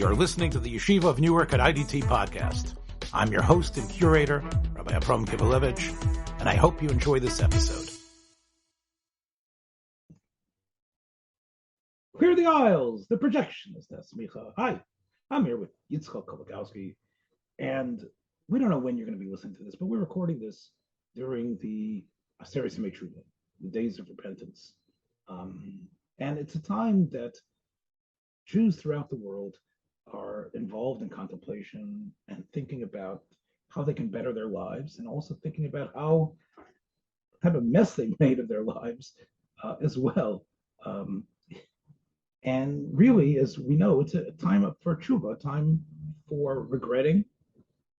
You're listening to the Yeshiva of Newark at IDT podcast. I'm your host and curator, Rabbi Kivlevitz, and I hope you enjoy this episode. Clear the aisles, the Projectionist Has Semicha. Hi, I'm here with Yisroel Kolakowski, and we don't know when you're going to be listening to this, but we're recording this during the Roshei Yeshiva, the days of repentance. And it's a time that Jews throughout the world are involved in contemplation and thinking about how they can better their lives, and also thinking about how kind of a mess they made of their lives as well. And really, as we know, it's a time up for tshuva, a time for regretting,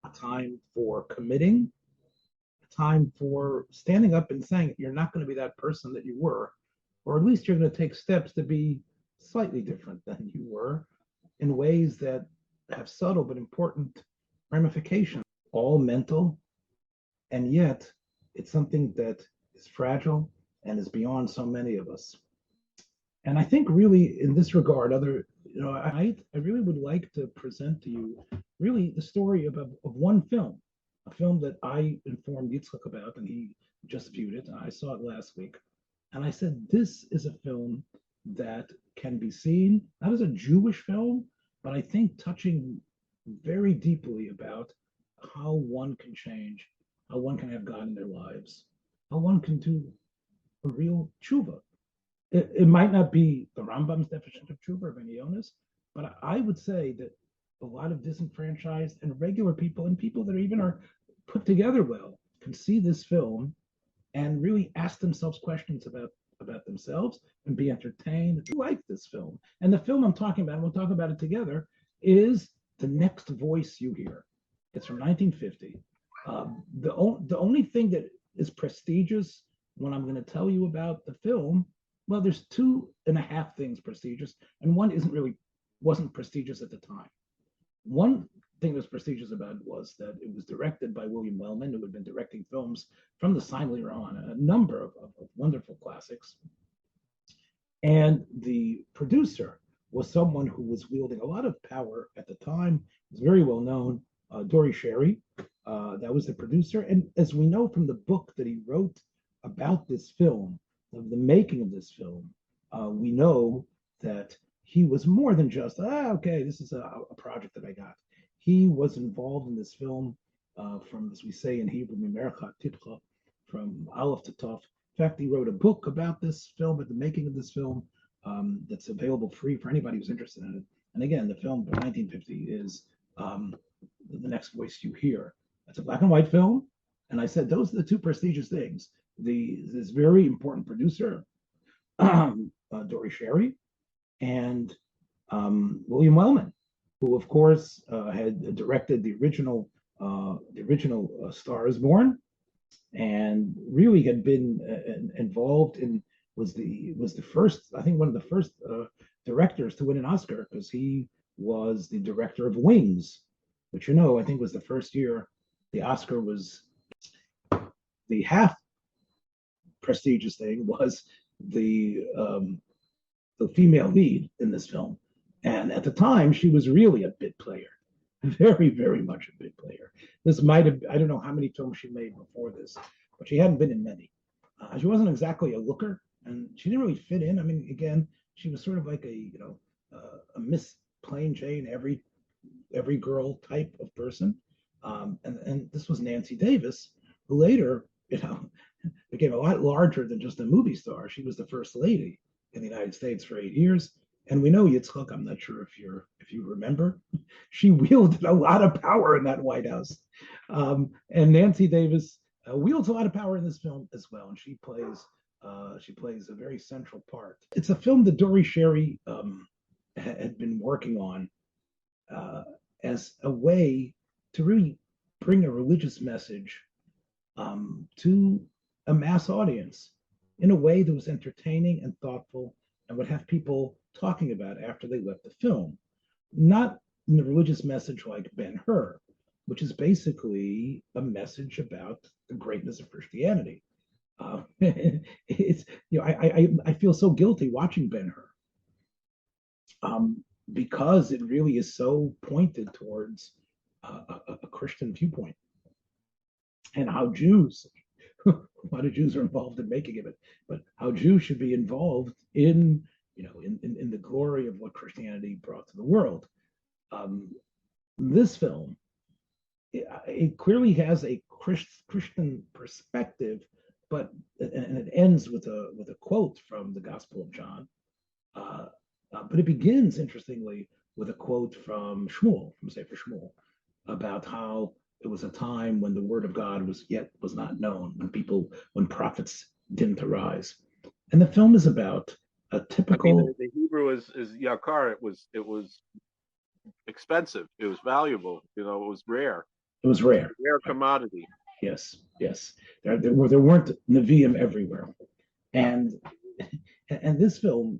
a time for committing, a time for standing up and saying you're not going to be that person that you were, or at least you're going to take steps to be slightly different than you were in ways that have subtle but important ramifications, all mental, and yet it's something that is fragile and is beyond so many of us. And I think really in this regard, I really would like to present to you really the story of one film, a film that I informed Yitzchak about, and he just viewed it, and I saw it last week. And I said, this is a film that can be seen, not as a Jewish film, but I think touching very deeply about how one can change, how one can have God in their lives, how one can do a real tshuva. It might not be the Rambam's definition of tshuva or Benionis, but I would say that a lot of disenfranchised and regular people, and people that are put together well, can see this film and really ask themselves questions about themselves and be entertained. I like this film. And the film I'm talking about, and we'll talk about it together, is The Next Voice You Hear. It's from 1950. The only thing that is prestigious when I'm going to tell you about the film, well, there's 2.5 things prestigious, and one wasn't prestigious at the time. One thing that was prestigious about it was that it was directed by William Wellman, who had been directing films from the Simon era on, a number of wonderful classics. And the producer was someone who was wielding a lot of power at the time. It was very well known, Dory Sherry. That was the producer. And as we know from the book that he wrote about this film, of the making of this film, we know that he was more than just, okay, this is a project that I got. He was involved in this film from, as we say in Hebrew, from Aleph to Tov. In fact, he wrote a book about this film, at the making of this film, that's available free for anybody who's interested in it. And again, the film from 1950 is The Next Voice You Hear. It's a black and white film. And I said, those are the two prestigious things. This very important producer, Dory Sherry, and William Wellman, who of course had directed the original Star is Born, and really had been involved in was the first, I think, one of the first directors to win an Oscar, because he was the director of Wings, which I think was the first year the Oscar was. The half prestigious thing was the female lead in this film. And at the time, she was really a bit player, very, very much a bit player. This might have, I don't know how many films she made before this, but she hadn't been in many. She wasn't exactly a looker, and she didn't really fit in. I mean, again, she was sort of like a Miss Plain Jane, every girl type of person. And this was Nancy Davis, who later, became a lot larger than just a movie star. She was the first lady in the United States for 8 years. And we know Yitzchak, I'm not sure if you remember, she wielded a lot of power in that White House. And Nancy Davis wields a lot of power in this film as well. And she plays a very central part. It's a film that Dory Sherry had been working on as a way to really bring a religious message to a mass audience in a way that was entertaining and thoughtful, and would have people talking about after they left the film. Not in the religious message like Ben-Hur, which is basically a message about the greatness of Christianity. It's I feel so guilty watching Ben-Hur. because it really is so pointed towards a Christian viewpoint, and how Jews, a lot of Jews are involved in making it, but how Jews should be involved in, in the glory of what Christianity brought to the world. This film, it clearly has a Christian perspective, and it ends with a quote from the Gospel of John. But it begins, interestingly, with a quote from Shmuel, from Sefer Shmuel, about how it was a time when the word of God was not known, when prophets didn't arise. And the film is about a typical. I mean, the Hebrew is yakar. It was expensive. It was valuable. It was rare. It was rare. Rare commodity. Yes. There weren't Nevi'im everywhere, and this film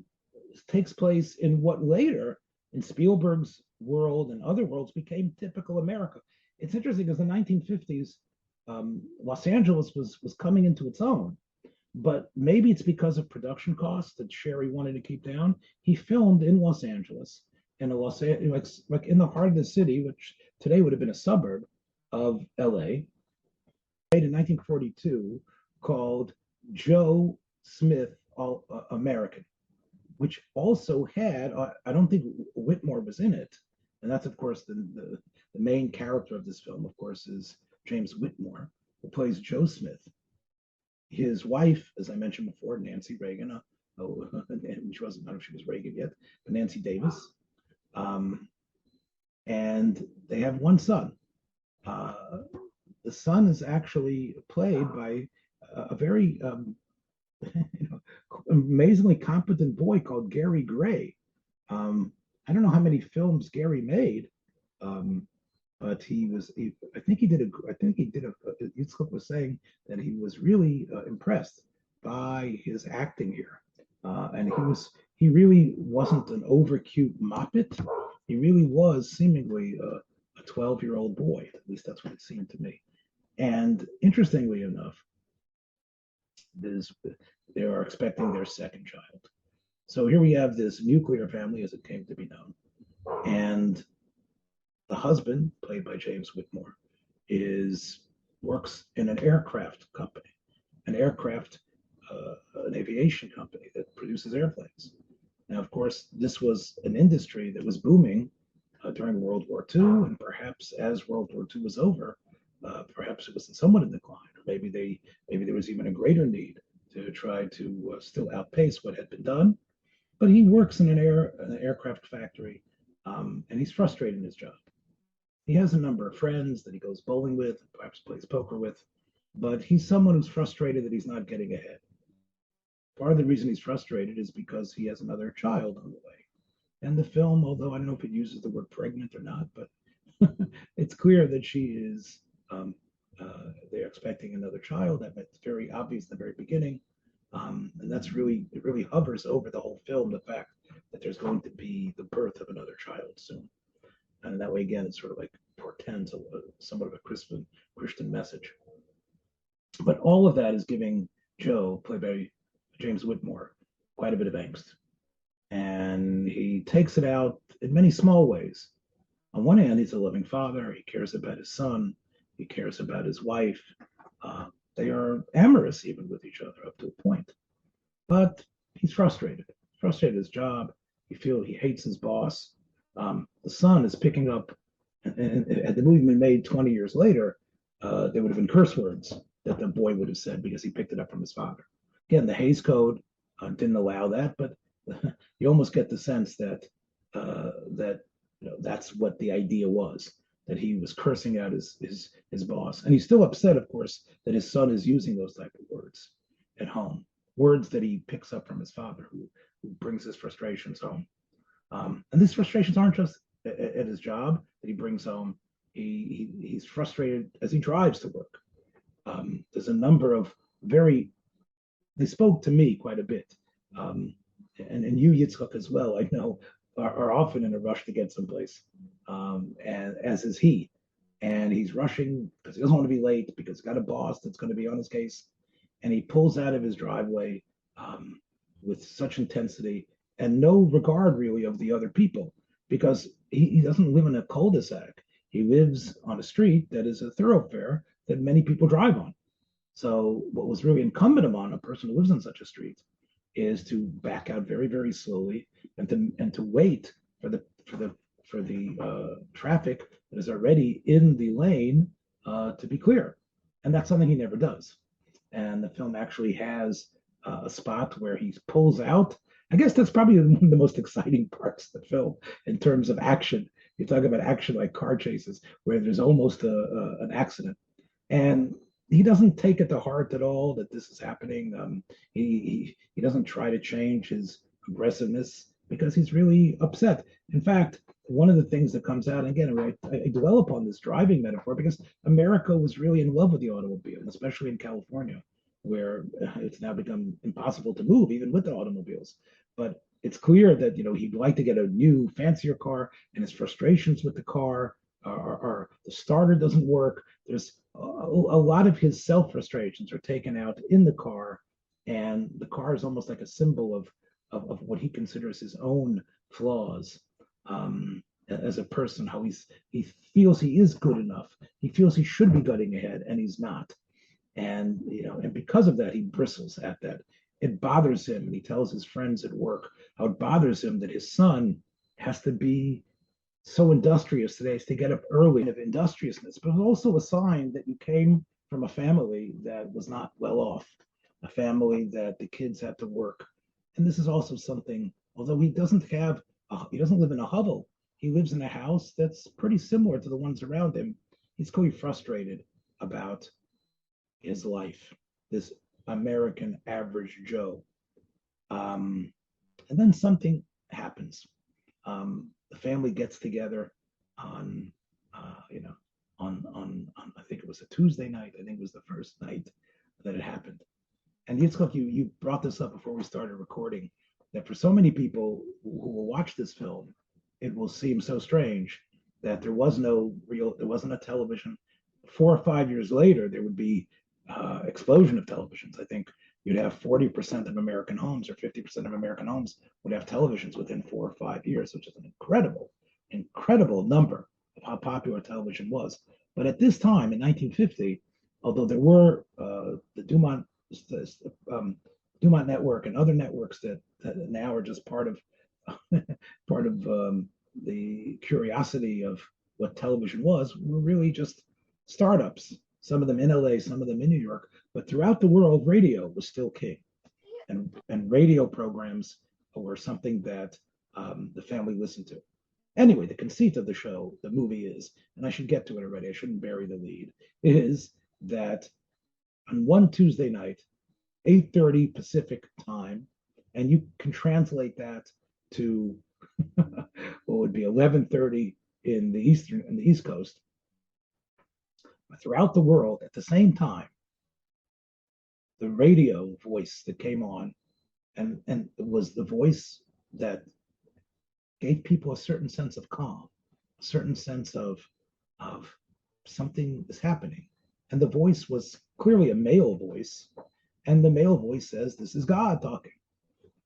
takes place in what later, in Spielberg's world and other worlds, became typical America. It's interesting because in the 1950s, Los Angeles was coming into its own, but maybe it's because of production costs that Sherry wanted to keep down. He filmed in Los Angeles, like in the heart of the city, which today would have been a suburb of LA, made in 1942, called Joe Smith American, which also had, I don't think Whitmore was in it, and that's of course the main character of this film, of course, is James Whitmore, who plays Joe Smith. His wife, as I mentioned before, Nancy Reagan, she wasn't, I don't know if she was Reagan yet, but Nancy Davis, and they have one son. The son is actually played by a very amazingly competent boy called Gary Gray. I don't know how many films Gary made, but Yitzchak was saying that he was really impressed by his acting here, and he really wasn't an over cute moppet. He really was seemingly a 12-year-old boy. At least that's what it seemed to me. And interestingly enough, they are expecting their second child. So here we have this nuclear family, as it came to be known, and the husband, played by James Whitmore, works in an aircraft company, an aviation company that produces airplanes. Now, of course, this was an industry that was booming during World War II, and perhaps as World War II was over, perhaps it was somewhat in decline, or maybe there was even a greater need to try to still outpace what had been done. But he works in an aircraft factory, and he's frustrated in his job. He has a number of friends that he goes bowling with, perhaps plays poker with, but he's someone who's frustrated that he's not getting ahead. Part of the reason he's frustrated is because he has another child on the way. And the film, although I don't know if it uses the word pregnant or not, but it's clear that she is, they're expecting another child. That's very obvious in the very beginning. And it really hovers over the whole film, the fact that there's going to be the birth of another child soon. And that way, again, it sort of like portends somewhat of a Christian message. But all of that is giving Joe, played by James Whitmore, quite a bit of angst. And he takes it out in many small ways. On one hand, he's a loving father. He cares about his son. He cares about his wife. They are amorous even with each other up to a point. But he's frustrated. Frustrated at his job. He hates his boss. The son is picking up, and had the movie been made 20 years later, there would have been curse words that the boy would have said because he picked it up from his father. Again, the Hays Code didn't allow that, but you almost get the sense that that's what the idea was, that he was cursing out his boss. And he's still upset, of course, that his son is using those type of words at home, words that he picks up from his father, who brings his frustrations home. And these frustrations aren't just at his job that he brings home. He's frustrated as he drives to work. There's a number of they spoke to me quite a bit. And you, Yitzchak, as well, I know, are often in a rush to get someplace, and as is he. And he's rushing because he doesn't want to be late, because he's got a boss that's going to be on his case. And he pulls out of his driveway with such intensity and no regard really of the other people. because he doesn't live in a cul-de-sac. He lives on a street that is a thoroughfare that many people drive on. So what was really incumbent upon a person who lives on such a street is to back out very, very slowly and to wait for the traffic that is already in the lane to be clear. And that's something he never does. And the film actually has a spot where he pulls out. I guess that's probably one of the most exciting parts of the film in terms of action. You talk about action like car chases, where there's almost an accident. And he doesn't take it to heart at all that this is happening. He doesn't try to change his aggressiveness because he's really upset. In fact, one of the things that comes out, and again, I dwell upon this driving metaphor because America was really in love with the automobile, especially in California, where it's now become impossible to move, even with the automobiles. But it's clear that he'd like to get a new, fancier car, and his frustrations with the car are the starter doesn't work. There's a lot of his self-frustrations are taken out in the car, and the car is almost like a symbol of what he considers his own flaws as a person, how he feels he is good enough. He feels he should be getting ahead, and he's not. And and because of that, he bristles at that. It bothers him, and he tells his friends at work how it bothers him that his son has to be so industrious today, is to get up early of industriousness, but also a sign that you came from a family that was not well off, a family that the kids had to work. And this is also something, although he doesn't live in a hovel, he lives in a house that's pretty similar to the ones around him. He's clearly frustrated about his life, this American average Joe. And then something happens. The family gets together on I think it was a Tuesday night. I think it was the first night that it happened. And Yitzchak, you brought this up before we started recording, that for so many people who will watch this film, it will seem so strange that there wasn't a television. 4 or 5 years later, there would be explosion of televisions. I think you'd have 40% of American homes or 50% of American homes would have televisions within 4 or 5 years, which is an incredible number of how popular television was. But at this time, in 1950, although there were the Dumont network and other networks that now are just part of the curiosity of what television was, were really just startups. Some of them in LA, some of them in New York, but throughout the world, radio was still king, and radio programs were something that the family listened to. Anyway, the conceit of the show, the movie is, and I should get to it already, I shouldn't bury the lead, is that on one Tuesday night, 8:30 Pacific time, and you can translate that to what would be 11:30 in the East Coast. Throughout the world at the same time, the radio voice that came on, and it was the voice that gave people a certain sense of calm, a certain sense of something is happening. And the voice was clearly a male voice, and the male voice says, "This is God talking,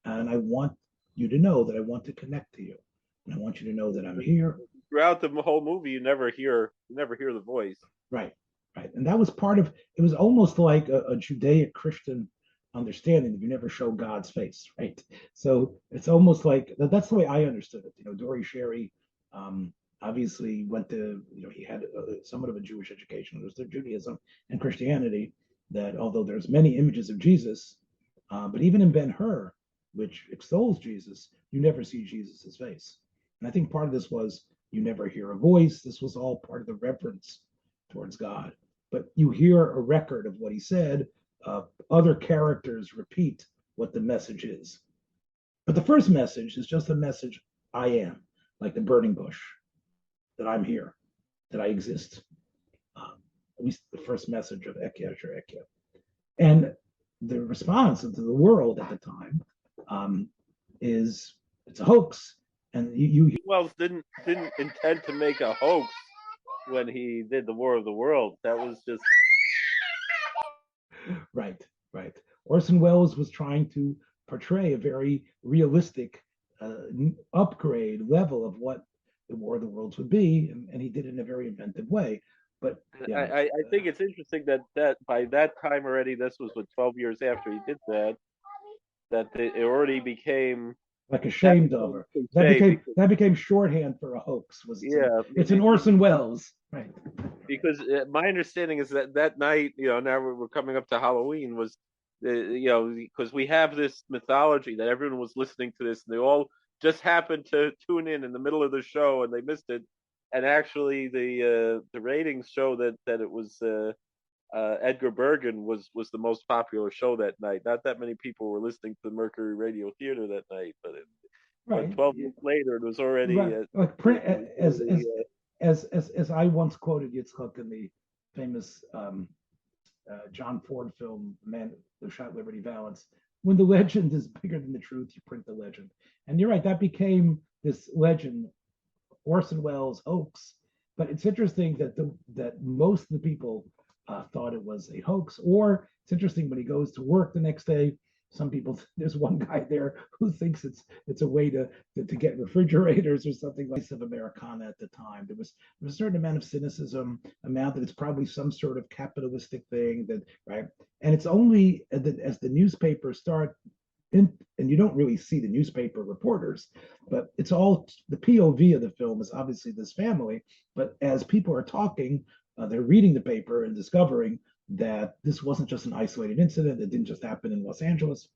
and I want you to know that I want to connect to you, and I want you to know that I'm here." Throughout the whole movie, you never hear the voice. Right. And that was part of it. Was almost like a Judaic Christian understanding that you never show God's face, right? So it's almost like that's the way I understood it. Dory Sherry obviously went to, he had somewhat of a Jewish education. There's the Judaism and Christianity that, although there's many images of Jesus, but even in Ben-Hur, which extols Jesus, you never see Jesus's face. And I think part of this was you never hear a voice. This was all part of the reverence towards God. But you hear a record of what he said. Other characters repeat what the message is. But the first message is just a message, I am, like the burning bush, that I'm here, that I exist. At least the first message of Ekia Asher Ekia. And the response of the world at the time is, it's a hoax. And you didn't intend to make a hoax when he did the War of the World. That was just right. Orson Welles was trying to portray a very realistic upgrade level of what the War of the Worlds would be, and he did it in a very inventive way. But I think it's interesting that by that time already, this was 12 years after he did that, it already became like ashamed of her. That became shorthand for a hoax. It's an Orson Welles, right? Because my understanding is that night, now we're coming up to Halloween, was because we have this mythology that everyone was listening to this, and they all just happened to tune in the middle of the show and they missed it, and actually the ratings show that it was Edgar Bergen was the most popular show that night. Not that many people were listening to the Mercury Radio Theater that night, but 12 years later, it was already as I once quoted Yitzchak in the famous John Ford film, Man Who Shot Liberty Valance. When the legend is bigger than the truth, you print the legend. And you're right, that became this legend, Orson Welles hoax. But it's interesting that most of the people thought it was a hoax. Or it's interesting when he goes to work the next day. Some people, there's one guy there who thinks it's a way to get refrigerators or something like of Americana at the time. There was a certain amount of cynicism, amount that it's probably some sort of capitalistic thing that, right? And it's only as the newspapers start, and you don't really see the newspaper reporters, but it's all the POV of the film is obviously this family. But as people are talking, they're reading the paper and discovering that this wasn't just an isolated incident. It didn't just happen in Los Angeles.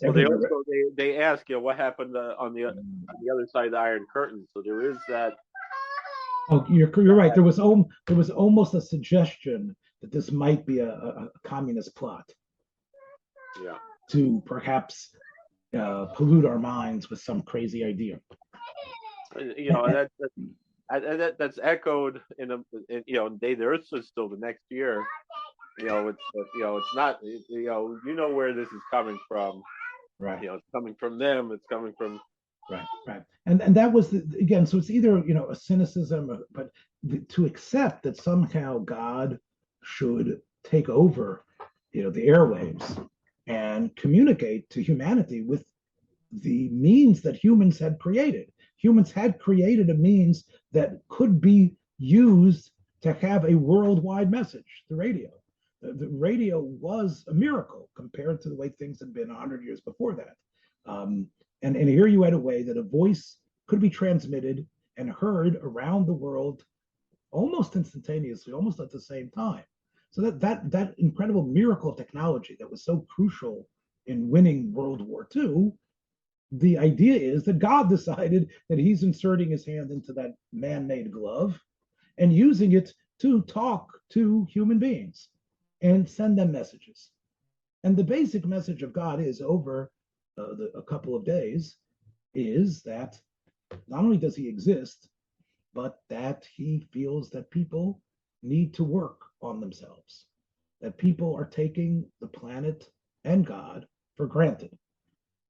Well, they ask what happened on the other side of the Iron Curtain. So there is that. Oh, you're right. There was almost a suggestion that this might be a communist plot. Yeah. To perhaps pollute our minds with some crazy idea. That's echoed in Day the Earth Stood Still the next year. It's not. Where this is coming from. Right. It's coming from them. It's coming from. Right. And that was again. So it's either a cynicism, but to accept that somehow God should take over, the airwaves and communicate to humanity with the means that humans had created. Humans had created a means that could be used to have a worldwide message, the radio. The radio was a miracle compared to the way things had been 100 years before that. And here you had a way that a voice could be transmitted and heard around the world almost instantaneously, almost at the same time. So that incredible miracle of technology that was so crucial in winning World War II, the idea is that God decided that he's inserting his hand into that man-made glove and using it to talk to human beings and send them messages. And the basic message of God is over a couple of days is that not only does he exist, but that he feels that people need to work on themselves, that people are taking the planet and God for granted,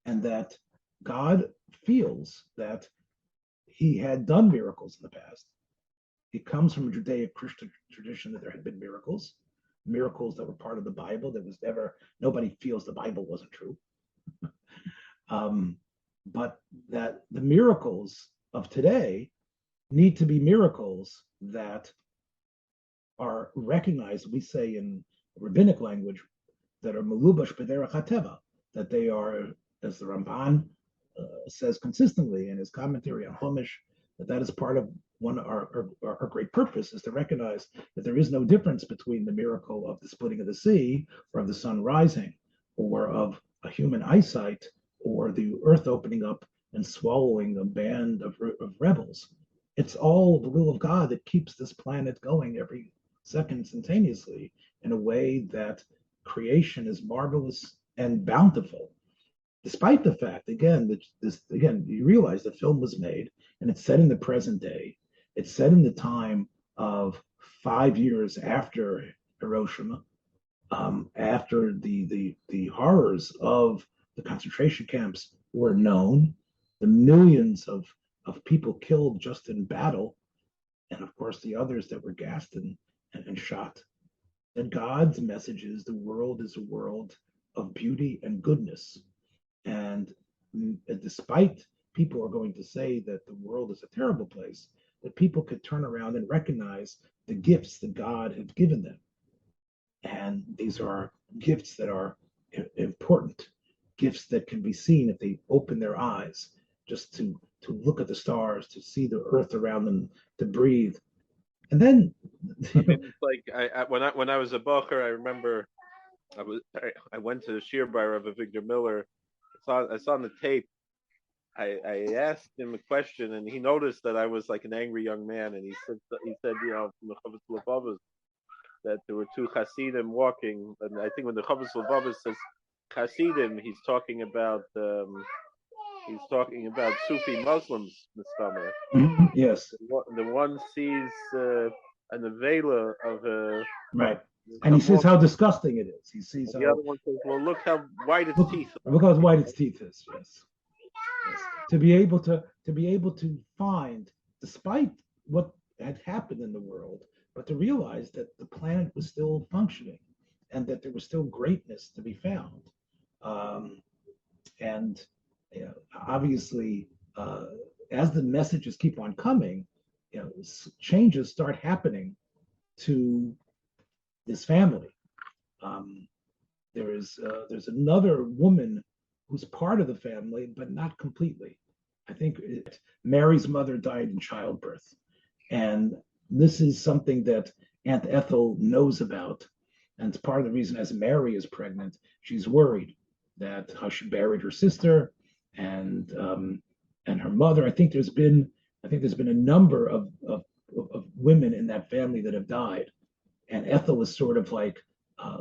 and that God feels that he had done miracles in the past. It comes from a Judeo-Christian tradition that there had been miracles that were part of the Bible. Nobody feels the Bible wasn't true. But that the miracles of today need to be miracles that are recognized, we say in rabbinic language, that are melubash b'derech hateva, that they are, as the Ramban says consistently in his commentary on Chumash, that is part of one of our great purpose is to recognize that there is no difference between the miracle of the splitting of the sea or of the sun rising or of a human eyesight or the earth opening up and swallowing a band of rebels. It's all the will of God that keeps this planet going every second instantaneously in a way that creation is marvelous and bountiful. Despite the fact, again, you realize the film was made and it's set in the present day. It's set in the time of 5 years after Hiroshima, after the horrors of the concentration camps were known, the millions of people killed just in battle, and of course the others that were gassed and shot. And God's message is the world is a world of beauty and goodness. And despite people are going to say that the world is a terrible place, that people could turn around and recognize the gifts that God has given them. And these are gifts that are important, gifts that can be seen if they open their eyes, just to look at the stars, to see the earth around them, to breathe. And then, it's like when I was a bacher, I remember I went to the Shiur by Rabbi Victor Miller. I saw on the tape. I asked him a question, and he noticed that I was like an angry young man, and he said, you know, from the Chavos Levavos, that there were two Hasidim walking, and I think when the Chavos Levavos says Hasidim, he's talking about Sufi Muslims, Mr. Yes. The one sees an nevela of a right, and he says how disgusting it is. He sees the other one says, "Well, look how white its teeth are." Look how white its teeth is. Yes. Yes. To be able to find, despite what had happened in the world, but to realize that the planet was still functioning, and that there was still greatness to be found. And you know, obviously, as the messages keep on coming, you know, changes start happening to this family. There's another woman who's part of the family, but not completely. I think Mary's mother died in childbirth, and this is something that Aunt Ethel knows about, and it's part of the reason, as Mary is pregnant, she's worried that how she buried her sister and her mother. I think there's been a number of women in that family that have died, and Ethel is sort of like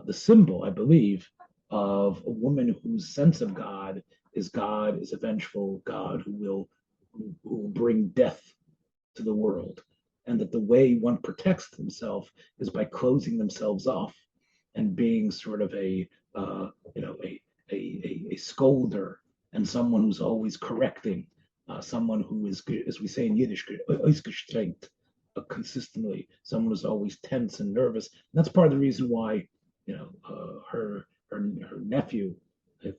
the symbol, I believe, of a woman whose sense of God is a vengeful God who will bring death to the world, and that the way one protects himself is by closing themselves off and being sort of a scolder, and someone who's always correcting, someone who is, as we say in Yiddish, consistently, someone who's always tense and nervous. And that's part of the reason why, you know, her nephew,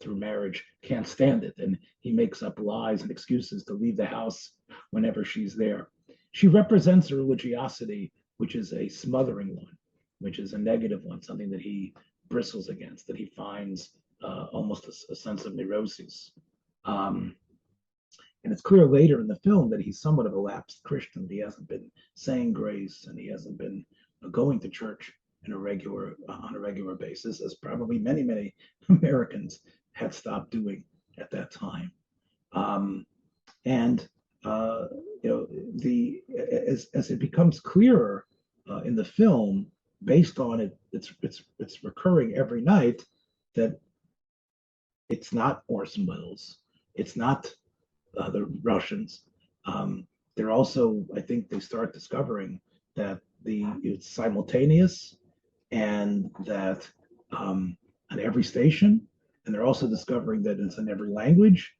through marriage, can't stand it, and he makes up lies and excuses to leave the house whenever she's there. She represents a religiosity which is a smothering one, which is a negative one, something that he bristles against, that he finds almost a sense of neuroses. And it's clear later in the film that he's somewhat of a lapsed Christian. He hasn't been saying grace, and he hasn't been going to church on a regular basis, as probably many Americans had stopped doing at that time. As it becomes clearer in the film, based on it's recurring every night, that it's not Orson Welles, it's not the Russians. They're also, I think, they start discovering that it's simultaneous, and that on every station, and they're also discovering that it's in every language.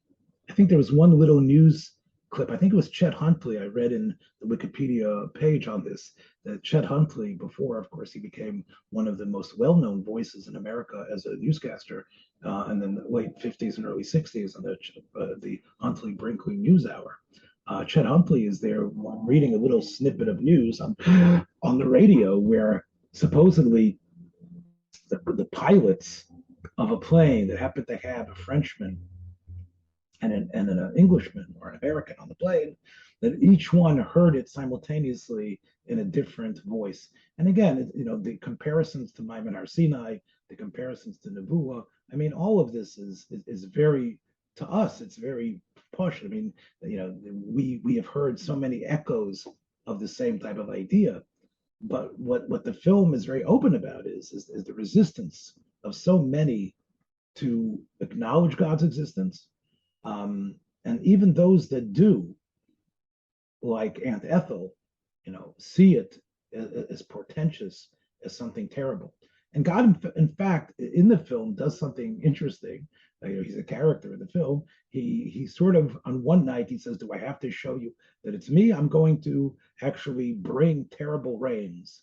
I think there was one little news clip. I think it was Chet Huntley. I read in the Wikipedia page on this that Chet Huntley, before, of course, he became one of the most well-known voices in America as a newscaster, in the late 50s and early 60s, on the Huntley Brinkley News Hour. Chet Huntley is there reading a little snippet of news on the radio, where supposedly the pilots of a plane that happened to have a Frenchman and an Englishman or an American on the plane, that each one heard it simultaneously in a different voice. And again, the comparisons to Maimon Har Sinai, the comparisons to Nebuah, I mean, all of this is very, to us, it's very posh. I mean, we have heard so many echoes of the same type of idea. But what the film is very open about is the resistance of so many to acknowledge God's existence. And even those that do, like Aunt Ethel, see it as portentous, as something terrible. And God, in fact, in the film, does something interesting. He's a character in the film. He sort of, on one night, he says, "Do I have to show you that it's me? I'm going to actually bring terrible rains,"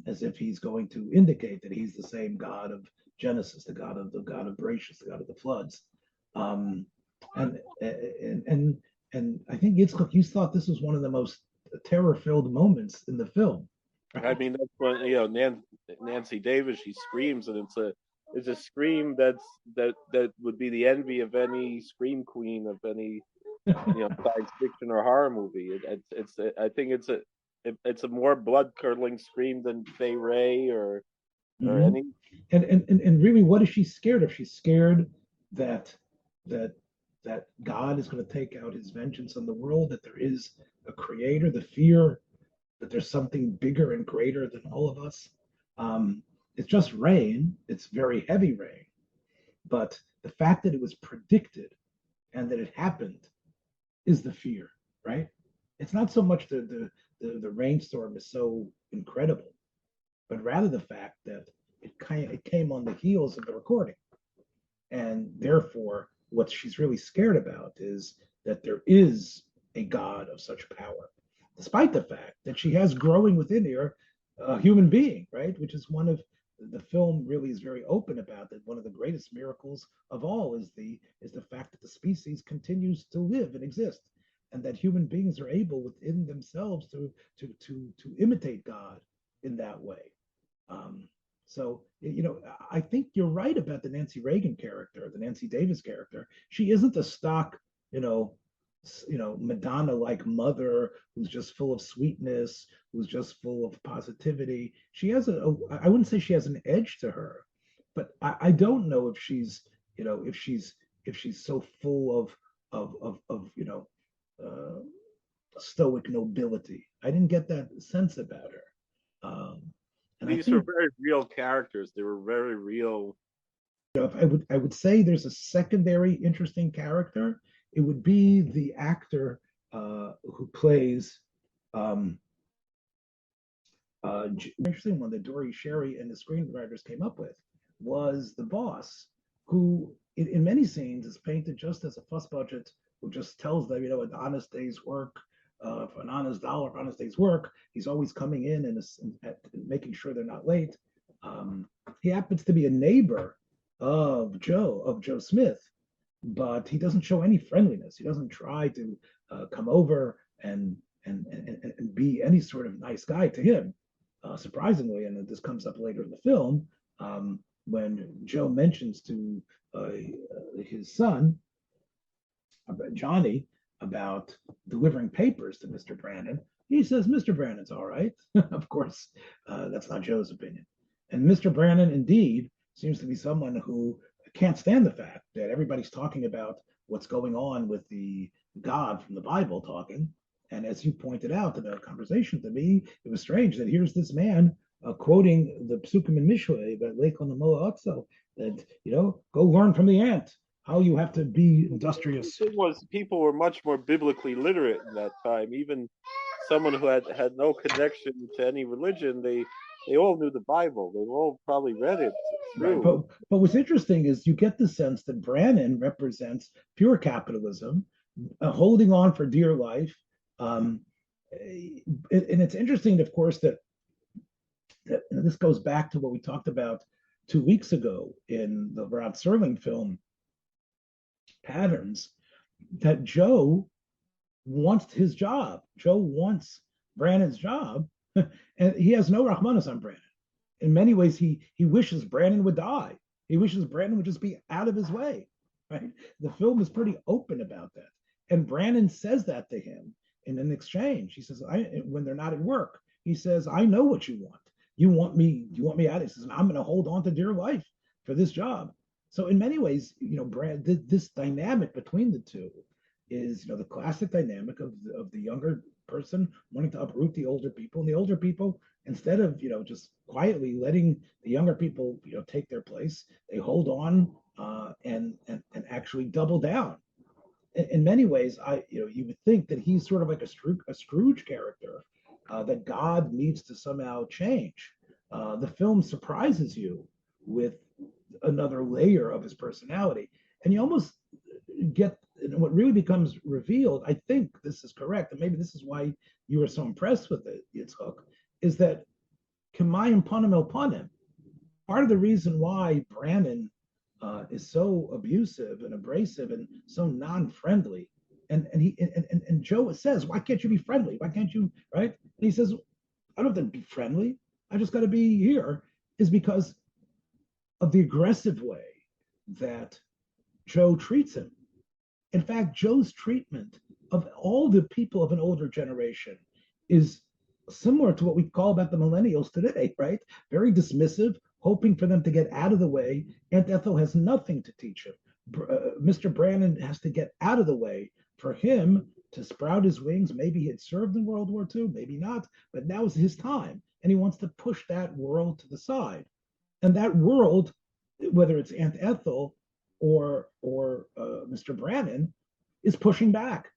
as if he's going to indicate that he's the same God of Genesis, the God of Bereshit, the God of the floods. And I think Yitzchak, you thought this was one of the most terror-filled moments in the film. Right? I mean, that's when Nancy Davis, she screams, and it's a scream that would be the envy of any scream queen of any science fiction or horror movie. I think it's a more blood curdling scream than Fay Ray or any. And really, what is she scared of? She's scared that God is going to take out his vengeance on the world, that there is a creator, the fear that there's something bigger and greater than all of us. It's just rain. It's very heavy rain. But the fact that it was predicted and that it happened is the fear, right? It's not so much the rainstorm is so incredible, but rather the fact that it came on the heels of the recording. And therefore, what she's really scared about is that there is a God of such power, despite the fact that she has growing within her a human being, right? Which is one of the film really is very open about, that one of the greatest miracles of all is the fact that the species continues to live and exist, and that human beings are able within themselves to imitate God in that way. So, I think you're right about the Nancy Reagan character, the Nancy Davis character. She isn't a stock, Madonna-like mother who's just full of sweetness, who's just full of positivity. She has I wouldn't say she has an edge to her, but I don't know if she's, if she's so full of stoic nobility. I didn't get that sense about her. These were very real characters. They were very real. I would say there's a secondary interesting character. It would be the actor who plays interesting one that Dory Sherry and the screenwriters came up with was the boss, who in many scenes is painted just as a fuss budget who just tells them, an honest day's work, for an honest dollar, for an honest day's work. He's always coming in and making sure they're not late. He happens to be a neighbor of Joe Smith, but he doesn't show any friendliness. He doesn't try to come over and be any sort of nice guy to him. Surprisingly, and this comes up later in the film, when Joe mentions to his son, Johnny, about delivering papers to Mr. Brandon, he says, Mr. Brandon's all right. Of course, that's not Joe's opinion. And Mr. Brandon, indeed, seems to be someone who can't stand the fact that everybody's talking about what's going on with the God from the Bible talking. And as you pointed out in a conversation to me, it was strange that here's this man quoting the Psukim in Mishlei about Leikon Moa Otso, that, go learn from the ant how you have to be industrious. The thing was, people were much more biblically literate in that time. Even someone who had no connection to any religion, they all knew the Bible. They all probably read it through. Right. But what's interesting is you get the sense that Brannon represents pure capitalism, holding on for dear life. And it's interesting, of course, that this goes back to what we talked about 2 weeks ago in the Rod Serling film, Patterns, that Joe wants his job. Joe wants Brandon's job, and he has no Rahmanas on Brandon. In many ways, he wishes Brandon would die. He wishes Brandon would just be out of his way. Right? The film is pretty open about that, and Brandon says that to him in an exchange. He says, when they're not at work, he says, "I know what you want. You want me out." He says, "I'm going to hold on to dear life for this job." So in many ways, Brad, this dynamic between the two is, the classic dynamic of the younger person wanting to uproot the older people, and the older people, instead of just quietly letting the younger people take their place, they hold on and actually double down. In many ways, you would think that he's sort of like a Scrooge character that God needs to somehow change. The film surprises you with another layer of his personality, and you almost get what really becomes revealed. I think this is correct, and maybe this is why you were so impressed with it, Yitzchak, is that Kemayim Panim El Panim. Part of the reason why Brannon is so abusive and abrasive and so non-friendly. And Joe says, why can't you be friendly? Why can't you, right? And he says, I don't have to be friendly. I just got to be here, is because of the aggressive way that Joe treats him. In fact, Joe's treatment of all the people of an older generation is similar to what we call about the millennials today, right? Very dismissive, hoping for them to get out of the way. Aunt Ethel has nothing to teach him. Mr. Brannon has to get out of the way for him to sprout his wings. Maybe he had served in World War II, maybe not, but now is his time. And he wants to push that world to the side. And that world, whether it's Aunt Ethel or Mr. Brannon, is pushing back.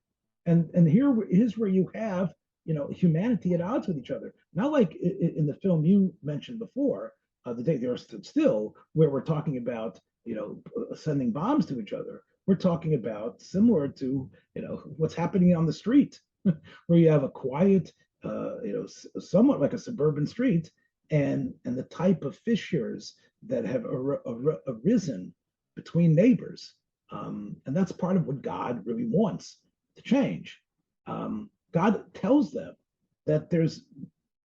And here is where you have, humanity at odds with each other. Not like in the film you mentioned before, The Day the Earth Stood Still, where we're talking about, sending bombs to each other. We're talking about similar to, what's happening on the street, where you have a quiet, somewhat like a suburban street, and the type of fissures that have arisen between neighbors. And that's part of what God really wants to change. God tells them that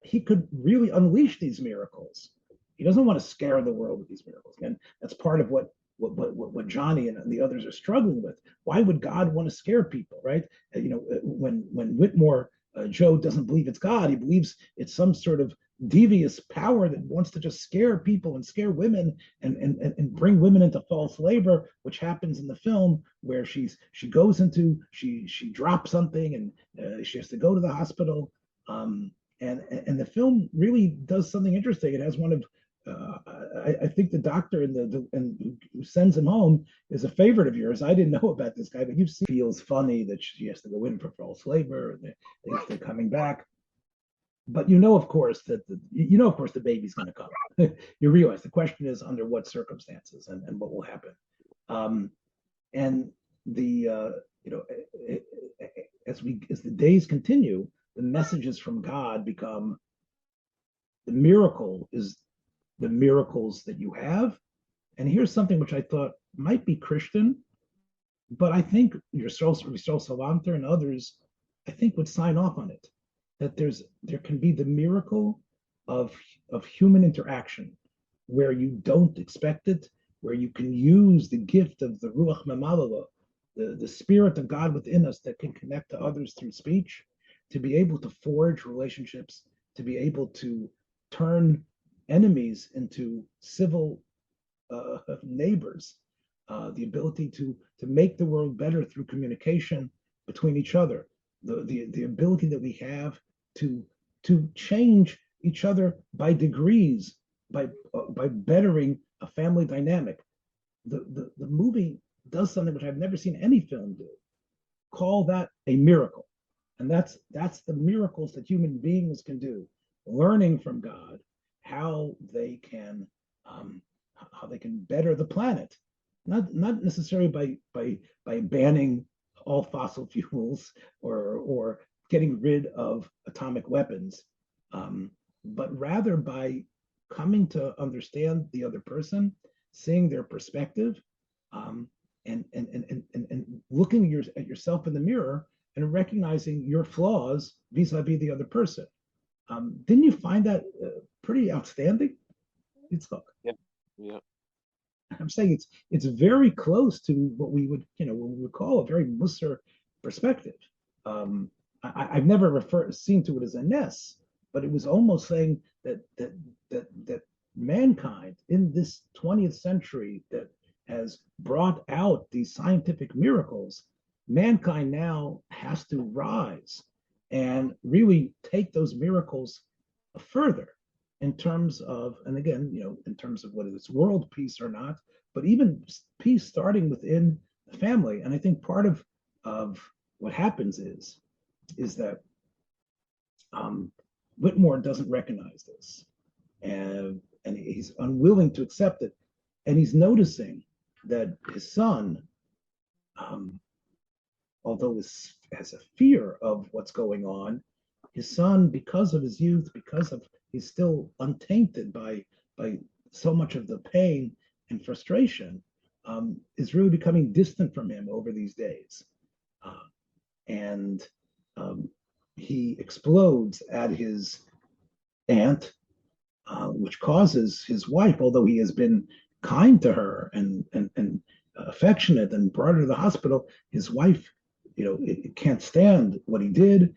he could really unleash these miracles. He doesn't want to scare the world with these miracles. And that's part of what Johnny and the others are struggling with. Why would God want to scare people, right? When Whitmore, Joe doesn't believe it's God, he believes it's some sort of devious power that wants to just scare people and scare women and bring women into false labor, which happens in the film, where she drops something and she has to go to the hospital. And the film really does something interesting. It has one of I think the doctor who sends him home is a favorite of yours. I didn't know about this guy, but you've seen. Feels funny that she has to go in for false labor, and they're coming back. But of course, the baby's going to come. You realize the question is under what circumstances and what will happen. And as the days continue, the messages from God become the miracle is the miracles that you have. And here's something which I thought might be Christian, but I think Yisroel Salanter and others, I think, would sign off on it. That there can be the miracle of human interaction, where you don't expect it, where you can use the gift of the Ruach Memalala, the Spirit of God within us that can connect to others through speech, to be able to forge relationships, to be able to turn enemies into civil neighbors, the ability to make the world better through communication between each other, the ability that we have to change each other by degrees, by bettering a family dynamic. The movie does something which I've never seen any film do. Call that a miracle. And that's the miracles that human beings can do, learning from God how they can better the planet, not necessarily by banning all fossil fuels or getting rid of atomic weapons, but rather by coming to understand the other person, seeing their perspective, and looking at yourself in the mirror and recognizing your flaws vis-a-vis the other person. Didn't you find that pretty outstanding? Yeah. I'm saying it's very close to what we would call a very Musar perspective. I've never seen to it as a ness, but it was almost saying that mankind in this 20th century that has brought out these scientific miracles, mankind now has to rise and really take those miracles further in terms of, and again, in terms of whether it's world peace or not, but even peace starting within the family. And I think part of what happens is that Whitmore doesn't recognize this, and he's unwilling to accept it, and he's noticing that his son, although has a fear of what's going on, his son, because of his youth, he's still untainted by so much of the pain and frustration, is really becoming distant from him over these days. And he explodes at his aunt, which causes his wife, although he has been kind to her and affectionate and brought her to the hospital, his wife, it can't stand what he did.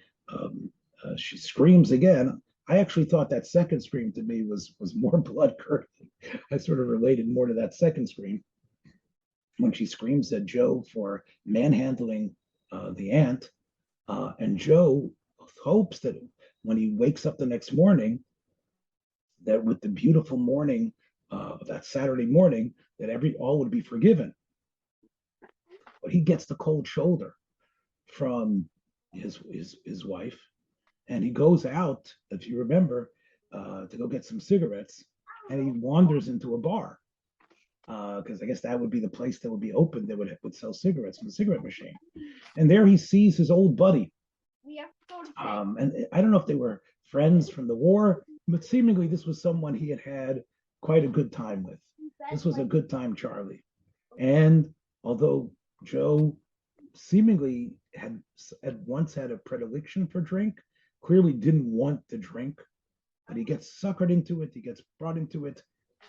She screams again. I actually thought that second scream to me was more blood curdling. I sort of related more to that second scream when she screams at Joe for manhandling the aunt. And Joe hopes that when he wakes up the next morning, that with the beautiful morning of that Saturday morning, that all would be forgiven. But he gets the cold shoulder from his wife, and he goes out, if you remember, to go get some cigarettes, and he wanders into a bar because I guess that would be the place that would be open that would sell cigarettes from the cigarette machine. And there he sees his old buddy. And I don't know if they were friends from the war, but seemingly this was someone he had quite a good time with. This was a good time, Charlie. And although Joe seemingly had once had a predilection for drink, clearly didn't want to drink, but he gets suckered into it, he gets brought into it.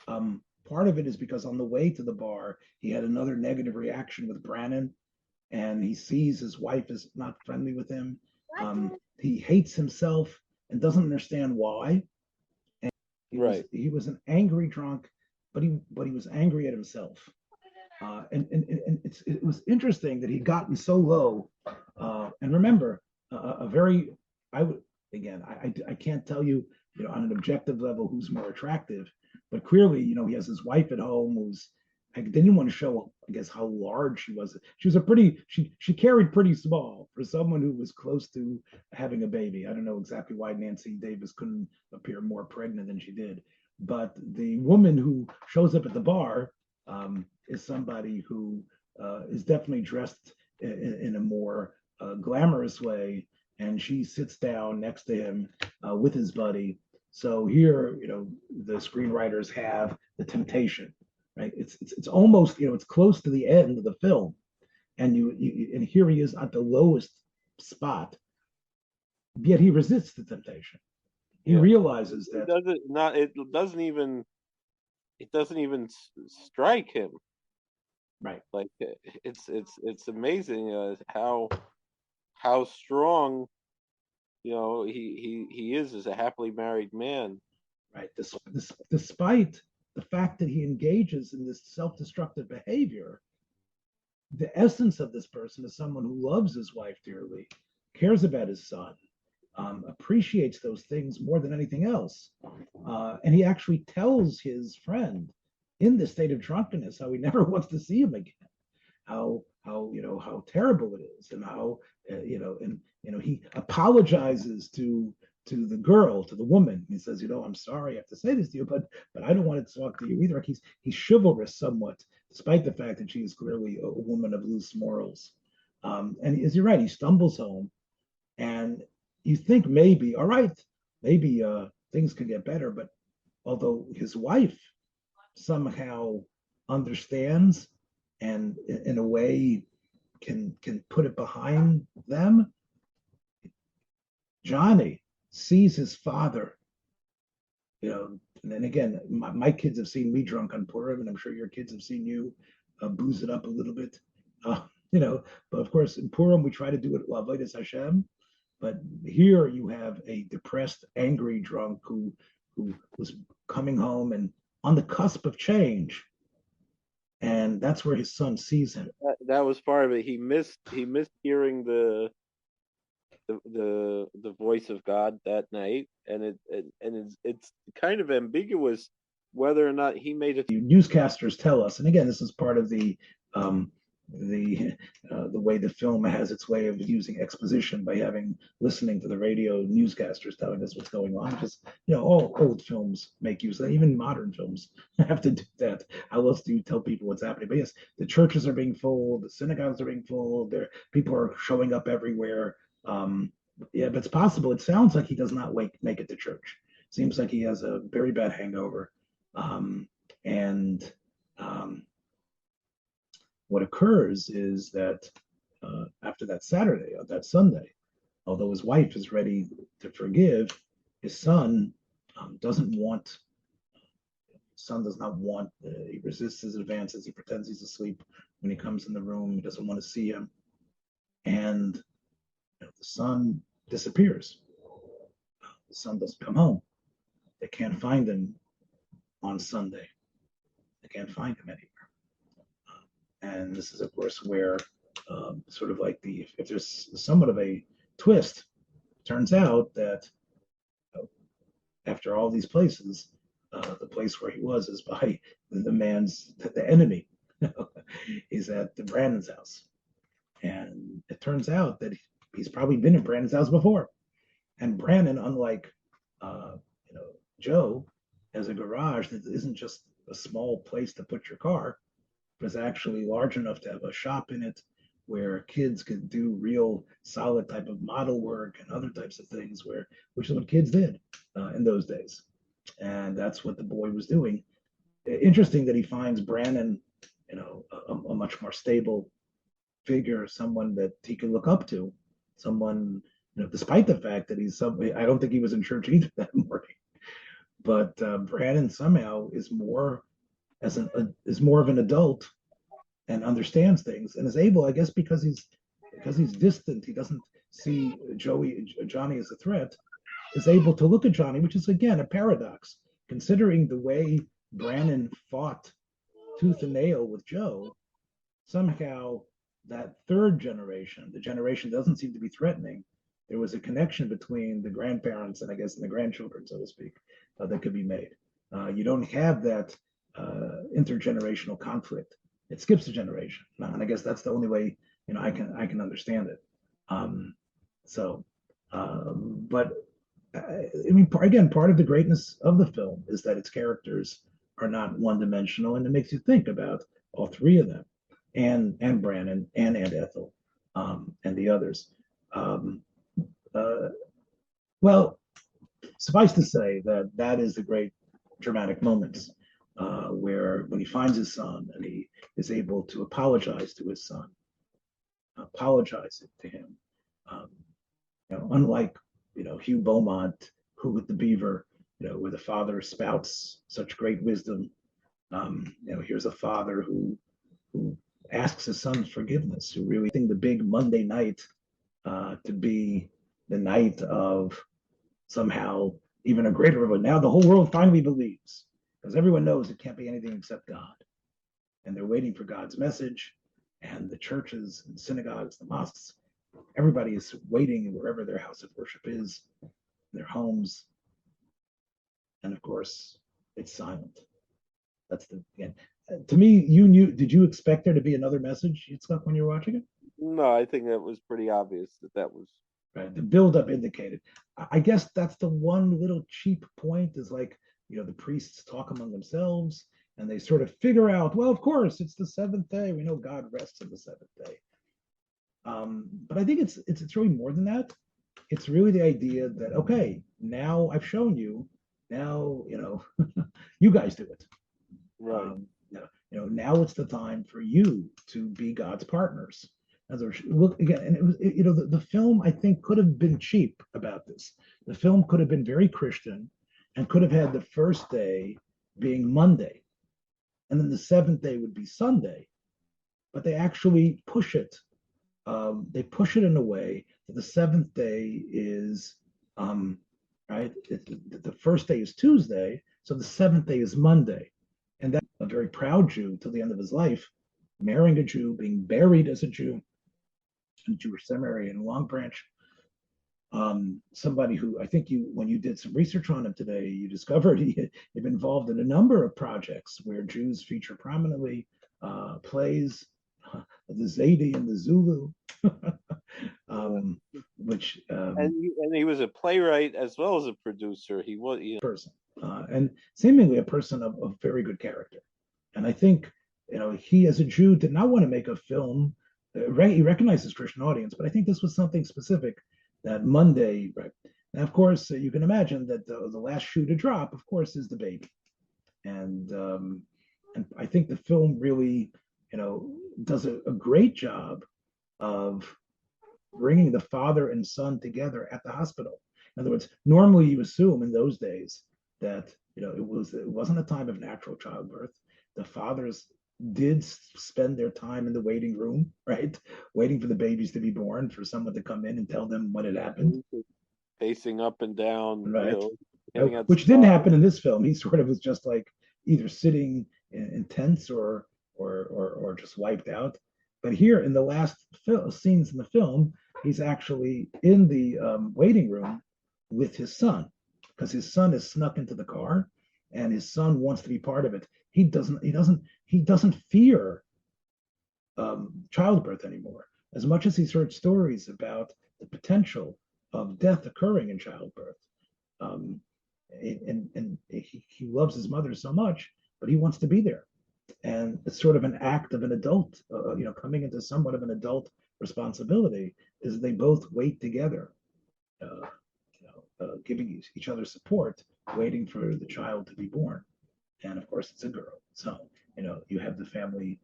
Part of it is because on the way to the bar, he had another negative reaction with Brannon, and he sees his wife is not friendly with him. He hates himself and doesn't understand why. And he was an angry drunk, but he was angry at himself. And it was interesting that he'd gotten so low. And remember, I can't tell you, on an objective level who's more attractive, but clearly, he has his wife at home who's, I didn't want to show, I guess, how large she was. She was she carried pretty small for someone who was close to having a baby. I don't know exactly why Nancy Davis couldn't appear more pregnant than she did. But the woman who shows up at the bar is somebody who is definitely dressed in a more glamorous way. And she sits down next to him with his buddy. So here, the screenwriters have the temptation. Right, it's almost it's close to the end of the film, and and here he is at the lowest spot, yet he resists the temptation. He realizes that it doesn't even strike him. Right, like it's amazing how strong he is as a happily married man. Right, despite the fact that he engages in this self-destructive behavior, the essence of this person is someone who loves his wife dearly, cares about his son, appreciates those things more than anything else. And he actually tells his friend in this state of drunkenness how he never wants to see him again, how terrible it is, and how he apologizes to the girl, to the woman. He says, I'm sorry I have to say this to you, but I don't want to talk to you either. Like he's chivalrous somewhat, despite the fact that she is clearly a woman of loose morals. And as you're right, he stumbles home, and you think maybe, all right, maybe things can get better. But although his wife somehow understands and in a way can put it behind them, Johnny sees his father, and then again, my kids have seen me drunk on Purim, and I'm sure your kids have seen you booze it up a little bit, but of course in Purim we try to do it L'Avodas Hashem, but here you have a depressed, angry drunk who was coming home and on the cusp of change, and that's where his son sees him. That was part of it. He missed hearing the voice of God that night, and it's kind of ambiguous whether or not he made it. Newscasters tell us, and again, this is part of the way the film has its way of using exposition by listening to the radio newscasters telling us what's going on. Just all old films make use of that. Even modern films have to do that. How else do you tell people what's happening? But yes, the churches are being full, the synagogues are being full, people are showing up everywhere. But it's possible. It sounds like he does not make it to church. Seems like he has a very bad hangover, and what occurs is that after that Saturday or that Sunday, although his wife is ready to forgive, his son doesn't want. Son does not want. He resists his advances. He pretends he's asleep when he comes in the room. He doesn't want to see him, and the son disappears. The son doesn't come home. They can't find him on Sunday. They can't find him anywhere. And this is, of course, where sort of like if there's somewhat of a twist, it turns out that after all these places, the place where he was is by the enemy. He's at the Brandon's house. And it turns out that he's probably been in Brandon's house before. And Brandon, unlike Joe, has a garage that isn't just a small place to put your car, but it's actually large enough to have a shop in it where kids could do real solid type of model work and other types of things, which is what kids did in those days. And that's what the boy was doing. Interesting that he finds Brandon, a much more stable figure, someone that he can look up to, someone, despite the fact that I don't think he was in church either that morning. But Brandon somehow is more of an adult and understands things and is able, I guess, because he's distant, he doesn't see Johnny as a threat, is able to look at Johnny, which is again a paradox, considering the way Brandon fought tooth and nail with Joe. Somehow that third generation, the generation doesn't seem to be threatening. There was a connection between the grandparents and I guess the grandchildren, so to speak, that could be made. You don't have that intergenerational conflict. It skips a generation, and I guess that's the only way I can understand it. But I mean, again, part of the greatness of the film is that its characters are not one-dimensional, and it makes you think about all three of them, and Brandon and Aunt Ethel, and the others. Well, suffice to say that is the great dramatic moments where when he finds his son and he is able to apologize to his son, apologize to him. Unlike Hugh Beaumont, who with the Beaver, where the father spouts such great wisdom. Here's a father who asks his son's forgiveness, who really think the big Monday night to be the night of somehow even a greater revelation. Now the whole world finally believes, because everyone knows it can't be anything except God. And they're waiting for God's message, and the churches and synagogues, the mosques, everybody is waiting wherever their house of worship is, their homes. And of course, it's silent. That's again. To me, did you expect there to be another message, Yitzchak, when you were watching it? No, I think it was pretty obvious that was. Right. The build-up indicated. I guess that's the one little cheap point is like, the priests talk among themselves and they sort of figure out, well, of course, it's the seventh day. We know God rests on the seventh day. But I think it's really more than that. It's really the idea that, okay, now I've shown you, now, you guys do it. Right. Now it's the time for you to be God's partners. Look again, and it was, the film I think could have been cheap about this. The film could have been very Christian, and could have had the first day being Monday, and then the seventh day would be Sunday. But they actually push it. They push it in a way that the seventh day is right. The first day is Tuesday, so the seventh day is Monday, and that's a very proud Jew till the end of his life, marrying a Jew, being buried as a Jew. Jewish seminary in Long Branch. Somebody who I think when you did some research on him today, you discovered he had been involved in a number of projects where Jews feature prominently, plays, the Zaidi and the Zulu, which and he was a playwright as well as a producer. He was person, and seemingly a person of very good character. And I think he as a Jew did not want to make a film. He recognized his Christian audience, but I think this was something specific that Monday, right? And of course, you can imagine that the last shoe to drop, of course, is the baby. And I think the film really, does a great job of bringing the father and son together at the hospital. In other words, normally you assume in those days that it wasn't a time of natural childbirth. The fathers did spend their time in the waiting room, right, waiting for the babies to be born, for someone to come in and tell them what had happened, pacing up and down, right? getting out Which didn't happen in this film. He sort of was just like either sitting in tents or just wiped out. But here in the last scenes in the film, he's actually in the waiting room with his son, because his son is snuck into the car, and his son wants to be part of it. He doesn't fear childbirth anymore, as much as he's heard stories about the potential of death occurring in childbirth. And he loves his mother so much, but he wants to be there. And it's sort of an act of an adult, coming into somewhat of an adult responsibility, is they both wait together, giving each other support, waiting for the child to be born. And of course, it's a girl. So, you have the family,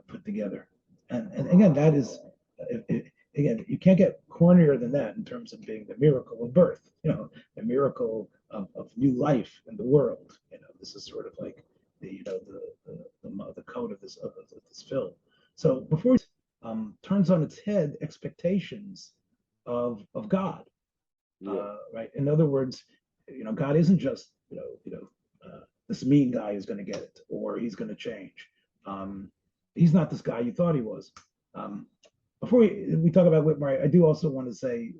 put together. And again, that is, again, you can't get cornier than that in terms of being the miracle of birth, the miracle of new life in the world. This is sort of like the code of this film. So before it turns on its head expectations of God, right? In other words, God isn't just this mean guy is going to get it, or he's going to change. He's not this guy you thought he was. Before we talk about Whitmore, I do also want to say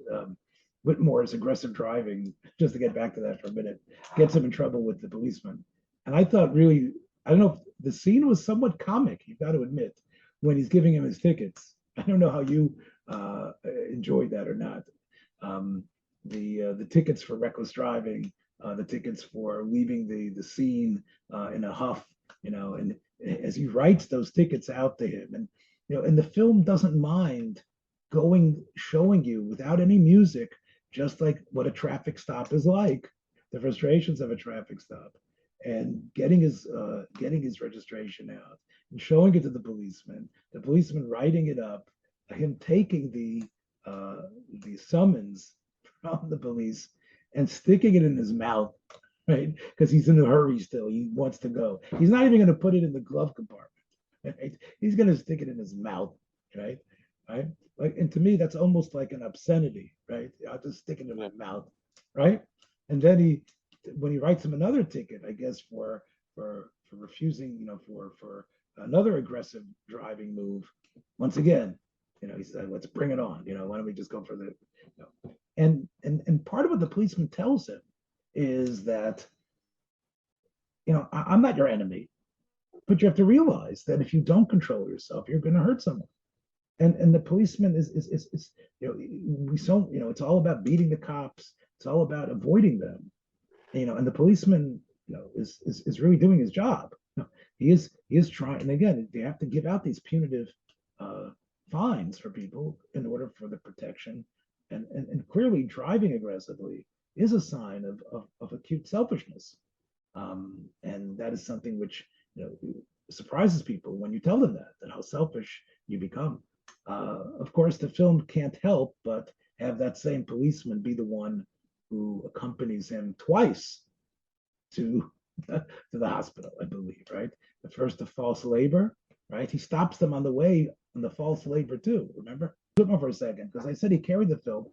Whitmore's aggressive driving, just to get back to that for a minute, gets him in trouble with the policeman. And I thought really, I don't know, if the scene was somewhat comic, you've got to admit, when he's giving him his tickets. I don't know how you enjoyed that or not. The tickets for reckless driving, the tickets for leaving the scene in a huff, and as he writes those tickets out to him, and the film doesn't mind showing you without any music, just like what a traffic stop is like, the frustrations of a traffic stop, and getting his registration out and showing it to the policeman writing it up, him taking the summons from the police and sticking it in his mouth, right? Because he's in a hurry still. He wants to go. He's not even going to put it in the glove compartment, right? He's going to stick it in his mouth, right? Right? Like, and to me, that's almost like an obscenity, right? I'll just stick it in my mouth, right? And then when he writes him another ticket, I guess for refusing, for another aggressive driving move, once again, he said, let's bring it on. Why don't we just go for the, and part of what the policeman tells him is that, I'm not your enemy, but you have to realize that if you don't control yourself, you're going to hurt someone. And the policeman is it's all about beating the cops. It's all about avoiding them. And the policeman, is really doing his job. He is trying. And again, they have to give out these punitive fines for people in order for the protection. And clearly, driving aggressively is a sign of acute selfishness. And that is something which surprises people when you tell them that how selfish you become. Of course, the film can't help but have that same policeman be the one who accompanies him twice to the hospital, I believe, right? The first, the false labor, right? He stops them on the way on the false labor too, remember? Look for a second, because I said he carried the film.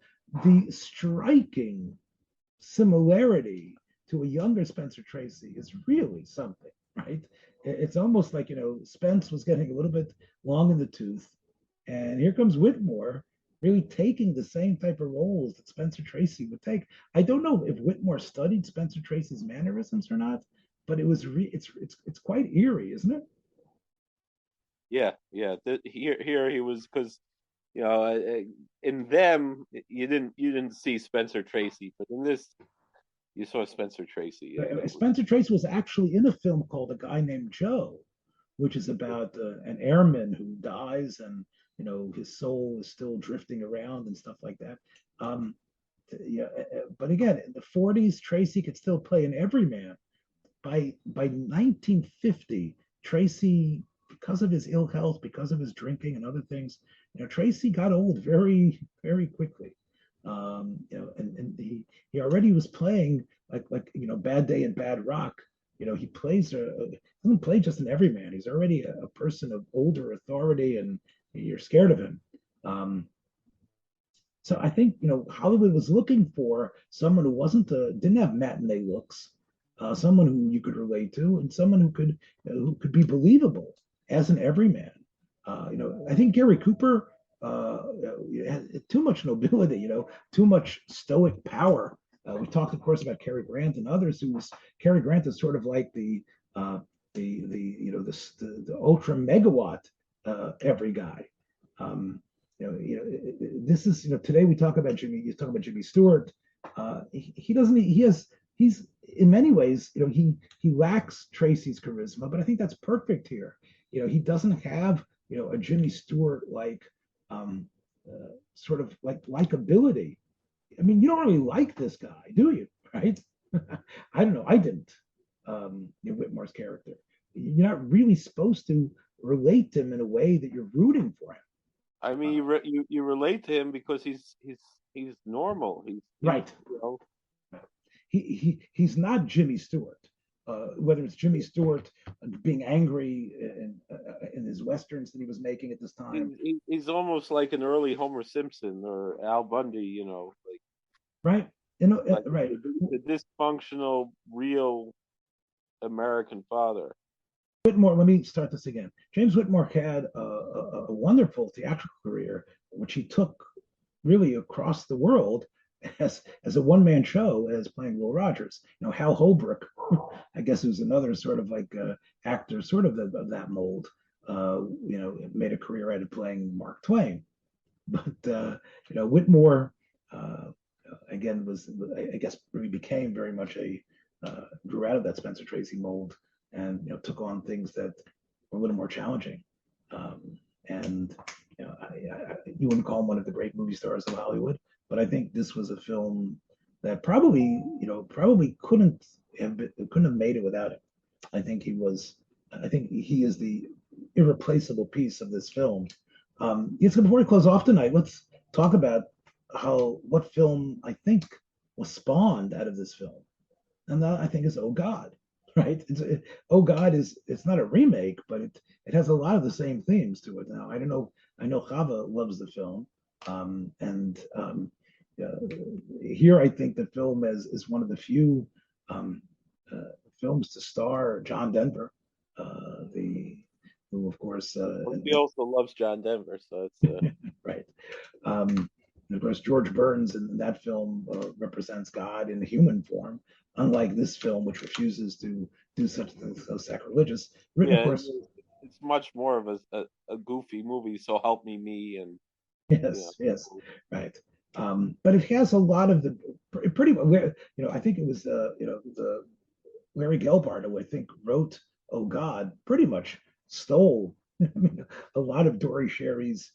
The striking similarity to a younger Spencer Tracy is really something, right? It's almost like, Spence was getting a little bit long in the tooth, and here comes Whitmore really taking the same type of roles that Spencer Tracy would take. I don't know if Whitmore studied Spencer Tracy's mannerisms or not, but it was it's quite eerie, isn't it? Yeah. Here he was, because in them you didn't see Spencer Tracy, but in this you saw Spencer Tracy. Spencer Tracy was actually in a film called A Guy Named Joe, which is about an airman who dies, and his soul is still drifting around and stuff like that. But again, in the 40s, Tracy could still play an everyman. By 1950, Tracy because of his ill health, because of his drinking and other things, Tracy got old very, very quickly. And he already was playing like Bad Day and Bad Rock. He plays doesn't play just an everyman. He's already a person of older authority, and you're scared of him. So I think Hollywood was looking for someone who didn't have matinee looks, someone who you could relate to, and someone who could be believable as an everyman. I think Gary Cooper had too much nobility, too much stoic power. We talked, of course, about Cary Grant and others. Cary Grant is sort of like the ultra megawatt every guy. This is today we talk about Jimmy. You talk about Jimmy Stewart. He's in many ways he lacks Tracy's charisma, but I think that's perfect here. He doesn't have a Jimmy Stewart like sort of like likability. I mean, you don't really like this guy, do you? Right? I don't know. I didn't. Whitmore's character. You're not really supposed to relate to him in a way that you're rooting for him. I mean, you relate to him because he's normal. He's right. He's not Jimmy Stewart. Whether it's Jimmy Stewart being angry in his westerns that he was making at this time, he's almost like an early Homer Simpson or Al Bundy. Right. Right. The dysfunctional, real American father. Whitmore, let me start this again. James Whitmore had a wonderful theatrical career, which he took really across the world as a one-man show, as playing Will Rogers. Hal Holbrook, I guess, who's another sort of like actor, sort of that mold. Made a career out of playing Mark Twain. But Whitmore, again, I guess really became very much grew out of that Spencer Tracy mold, and took on things that were a little more challenging. And you wouldn't call him one of the great movie stars of Hollywood, but I think this was a film that probably couldn't have made it without him. I think he is the irreplaceable piece of this film. Before we close off tonight, let's talk about what film I think was spawned out of this film, and that I think is Oh God. Right? Oh God it's not a remake, but it has a lot of the same themes to it. Now I don't know. I know Chava loves the film, and here I think the film is one of the few films to star John Denver, who of course he also loves John Denver, so it's right. And of course, George Burns in that film represents God in human form, unlike this film, which refuses to do such things so sacrilegious. Written, of course, it's much more of a goofy movie. So help me, and yes, right. But it has a lot of the pretty. I think it was the Larry Gelbart, who I think wrote Oh God, pretty much stole a lot of Dory Sherry's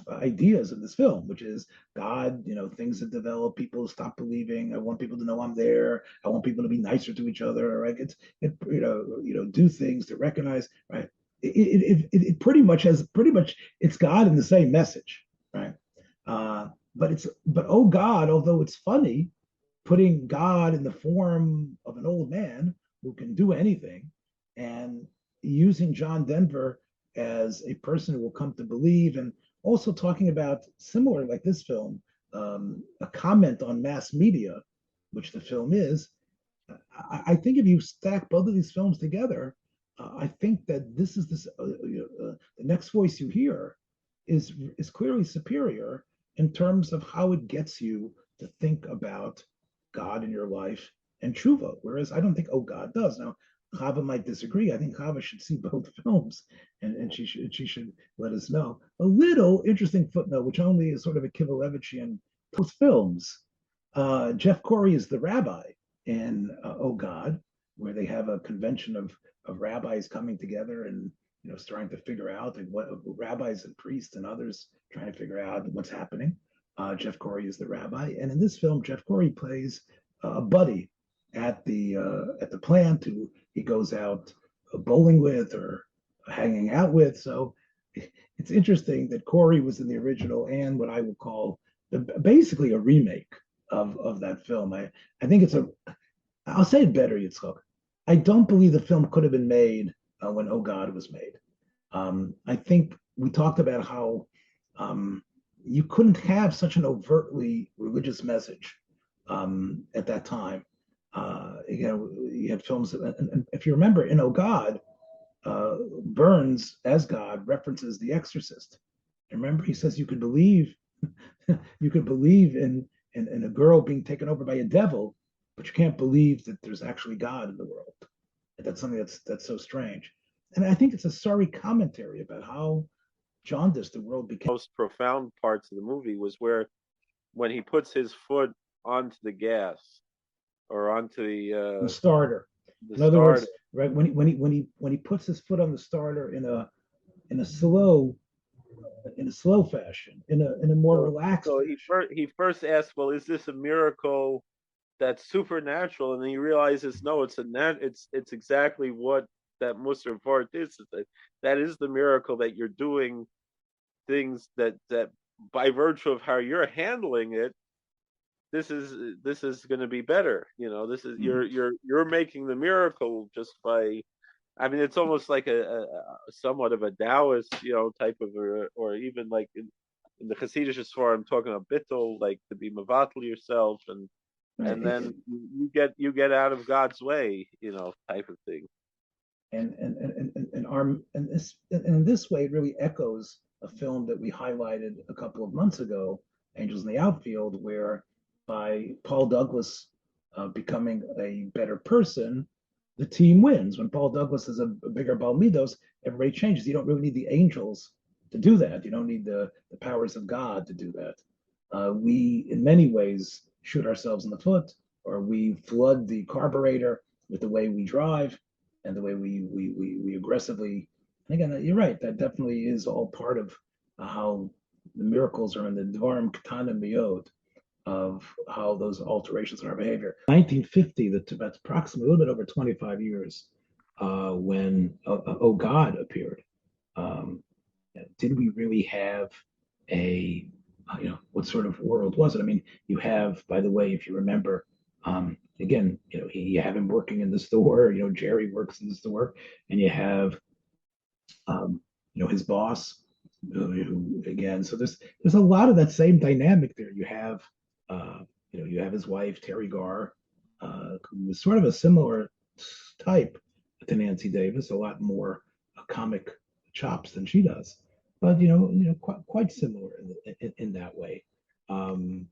ideas of this film, which is God, things that develop, people stop believing. I want people to know I'm there. I want people to be nicer to each other. Right? Do things to recognize. Right? It pretty much it's God in the same message. Right? But Oh God, although it's funny, putting God in the form of an old man who can do anything, and using John Denver as a person who will come to believe, and also talking about, similar like this film, a comment on mass media, which the film is. I think if you stack both of these films together, I think that the next voice you hear is clearly superior in terms of how it gets you to think about God in your life and tshuva, whereas I don't think Oh God does. Now, Chava might disagree. I think Chava should see both films, and she should let us know. A little interesting footnote, which only is sort of a Kivlevitzian, both films. Jeff Corey is the rabbi in Oh God, where they have a convention of rabbis coming together and starting to figure out what rabbis and priests and others trying to figure out what's happening. Jeff Corey is the rabbi, and in this film, Jeff Corey plays a buddy at the plant who he goes out bowling with, or hanging out with. So it's interesting that Corey was in the original and what I would call basically a remake of that film. I think I'll say it better, Yitzchok. I don't believe the film could have been made when Oh God was made. I think we talked about how you couldn't have such an overtly religious message at that time. You had films, and if you remember, in Oh God, Burns as God references The Exorcist. Remember, he says you could believe, you could believe in a girl being taken over by a devil, but you can't believe that there's actually God in the world. That's something that's so strange. And I think it's a sorry commentary about how jaundiced the world became. Most profound parts of the movie was when he puts his foot onto the gas or onto the starter. In other words, right, when he puts his foot on the starter in a slow fashion, in a more relaxed. So he first asks, well, is this a miracle that's supernatural? And then he realizes, no, it's exactly what that Musar part is. That is the miracle, that you're doing things that by virtue of how you're handling it, this is going to be better. This is you're making the miracle just by. I mean, it's almost like a somewhat of a Taoist, type of, or even like in the Hasidic Sforah, I'm talking about bustle, like to be mevatel yourself, and then you get out of God's way, type of thing. And in this way, it really echoes a film that we highlighted a couple of months ago, Angels in the Outfield, where by Paul Douglas becoming a better person, the team wins. When Paul Douglas is a bigger Bal Midos, everybody changes. You don't really need the angels to do that. You don't need the powers of God to do that. We, in many ways, shoot ourselves in the foot, or we flood the carburetor with the way we drive and the way we aggressively. And again, you're right. That definitely is all part of how the miracles are in the Dvarim Ketanim Miyod, of how those alterations in our behavior. 1950, that's approximately a little bit over 25 years when Oh God appeared. Did we really have what sort of world was it? I mean, you have, by the way, if you remember, again, you have him working in the store, Jerry works in the store, and you have, his boss, who again, so there's a lot of that same dynamic there. You have his wife, Terry Garr, who was sort of a similar type to Nancy Davis, a lot more comic chops than she does, but quite similar in that way. And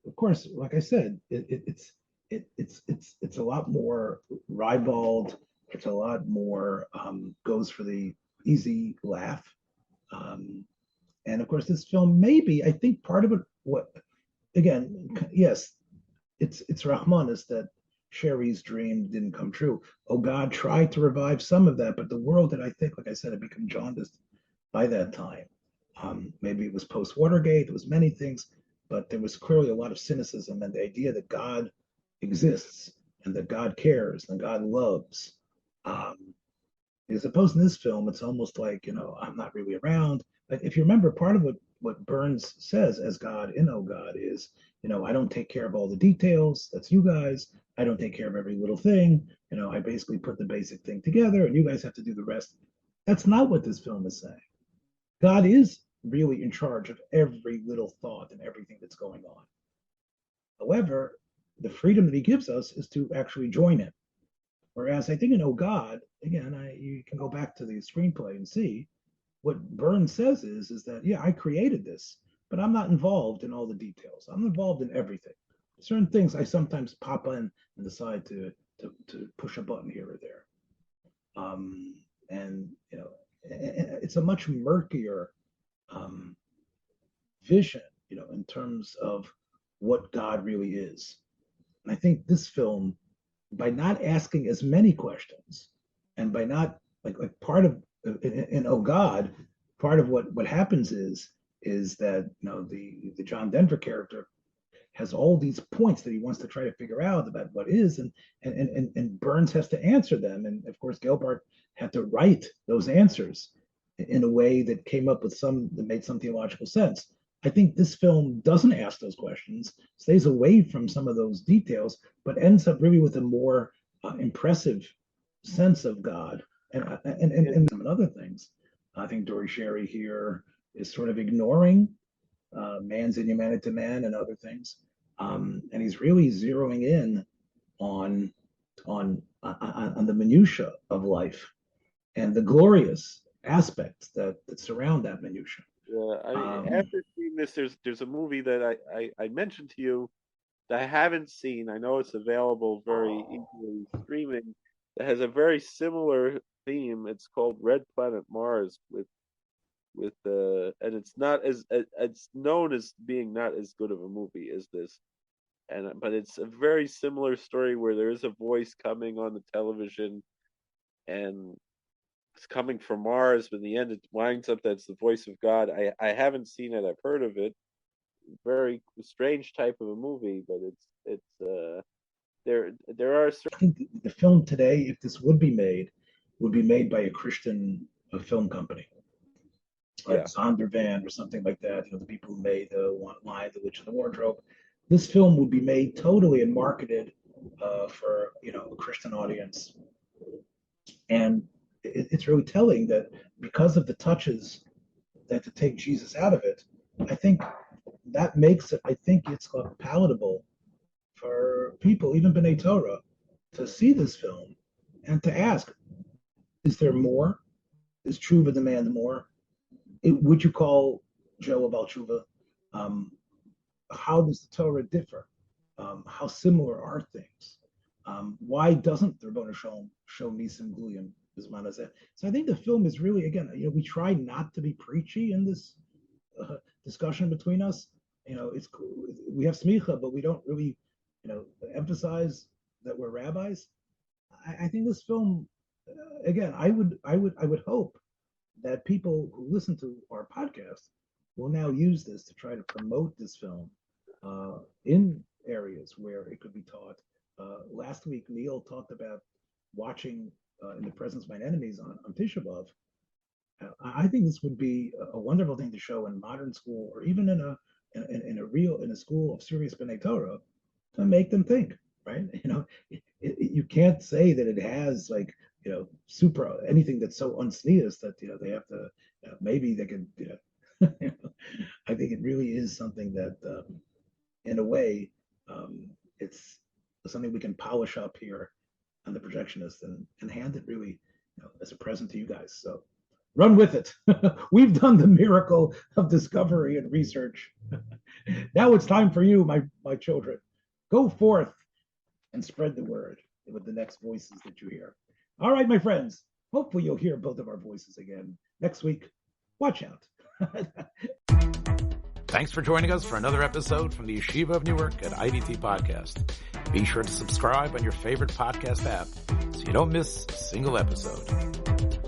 of course, like I said, it's a lot more ribald. It's a lot more goes for the easy laugh. And of course, this film, maybe, I think part of it, yes, it's Rahmanis that Sherry's dream didn't come true. Oh God tried to revive some of that, but the world that I think, like I said, had become jaundiced by that time. Maybe it was post-Watergate, it was many things, but there was clearly a lot of cynicism and the idea that God exists and that God cares and God loves. As opposed to this film, it's almost like, I'm not really around. But if you remember, part of what Burns says as God in Oh God is, I don't take care of all the details. That's you guys. I don't take care of every little thing. I basically put the basic thing together and you guys have to do the rest. That's not what this film is saying. God is really in charge of every little thought and everything that's going on. However, the freedom that he gives us is to actually join him. Whereas I think in Oh God, again, you can go back to the screenplay and see what Burns says is that, yeah, I created this, but I'm not involved in all the details. I'm involved in everything. Certain things I sometimes pop in and decide to push a button here or there. And it's a much murkier vision, in terms of what God really is. And I think this film, by not asking as many questions, and by not like part of in Oh God, part of what happens is that the John Denver character has all these points that he wants to try to figure out about what is, and Burns has to answer them. And of course, Gelbart had to write those answers in a way that came up with that made some theological sense. I think this film doesn't ask those questions, stays away from some of those details, but ends up really with a more impressive sense of God and some other things. I think Dory Sherry here is sort of ignoring man's inhumanity to man and other things, and he's really zeroing in on the minutia of life and the glorious aspects that surround that minutia. Yeah, after seeing this, there's a movie that I mentioned to you that I haven't seen. I know it's available very easily streaming. That has a very similar theme. It's called Red Planet Mars and it's not it's known as being not as good of a movie as this, but it's a very similar story where there is a voice coming on the television, and it's coming from Mars, but in the end it winds up that's the voice of God. I haven't seen it. I've heard of it. Very strange type of a movie, but it's there are certain... I think the film today, if this would be made by a Christian film company, like Zondervan or something like that. The people who made Lion, the Witch, and the Wardrobe. This film would be made totally and marketed for a Christian audience, and it's really telling that because of the touches that to take Jesus out of it, I think that makes it. I think it's palatable for people, even B'nai Torah, to see this film and to ask: is there more? Is Tshuva demand more? Would you call Joe a Baal Tshuva? How does the Torah differ? How similar are things? Why doesn't the Rebbeinu Shalom show Nisim Gluyim Bisman Hazeh? So I think the film is really, again, we try not to be preachy in this discussion between us. It's we have Semicha, but we don't really, emphasize that we're rabbis. I think this film, again, I would hope that people who listen to our podcast will now use this to try to promote this film in areas where it could be taught. Last week, Neil talked about watching In the Presence of Mine Enemies on Tisha B'Av. I think this would be a wonderful thing to show in modern school, or even in a school of serious B'nai Torah, to make them think. Right? You can't say that it has super anything that's so unsneous that they have to maybe they can I think it really is something that in a way it's something we can polish up here on the Projectionist and hand it really as a present to you guys. So run with it. We've done the miracle of discovery and research. Now it's time for you, my children. Go forth and spread the word with the next voices that you hear. All right, my friends. Hopefully you'll hear both of our voices again next week. Watch out. Thanks for joining us for another episode from the Yeshiva of Newark at IDT Podcast. Be sure to subscribe on your favorite podcast app so you don't miss a single episode.